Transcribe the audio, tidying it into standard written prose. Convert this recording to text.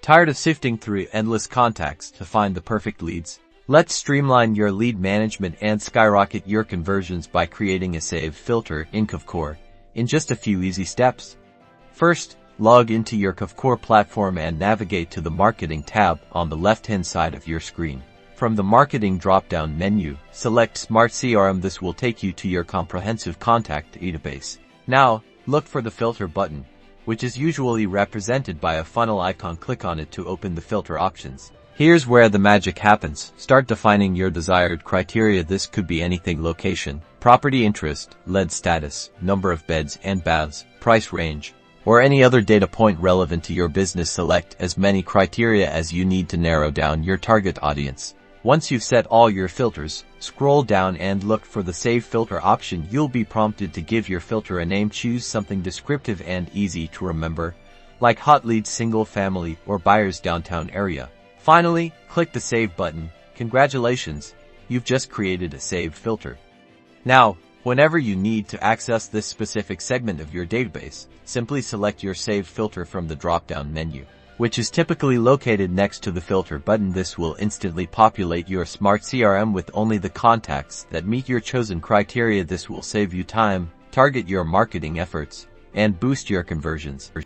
Tired of sifting through endless contacts to find the perfect leads? Let's streamline your lead management and skyrocket your conversions by creating a Saved Filter in Kvcore in just a few easy steps. First, log into your Kvcore platform and navigate to the Marketing tab on the left-hand side of your screen. From the Marketing drop-down menu, select Smart CRM. This will take you to your comprehensive contact database. Now, look for the Filter button, which is usually represented by a funnel icon. Click on it to open the filter options. Here's where the magic happens. Start defining your desired criteria. This could be anything: location, property interest, lead status, number of beds and baths, price range, or any other data point relevant to your business. Select as many criteria as you need to narrow down your target audience. Once you've set all your filters, scroll down and look for the Save Filter option. You'll be prompted to give your filter a name. Choose something descriptive and easy to remember, like hot leads, single family, or buyers downtown area. Finally, click the Save button. Congratulations, you've just created a Saved Filter. Now, whenever you need to access this specific segment of your database, simply select your Saved Filter from the drop-down menu, which is typically located next to the Filter button. This will instantly populate your Smart CRM with only the contacts that meet your chosen criteria. This will save you time, target your marketing efforts, and boost your conversions.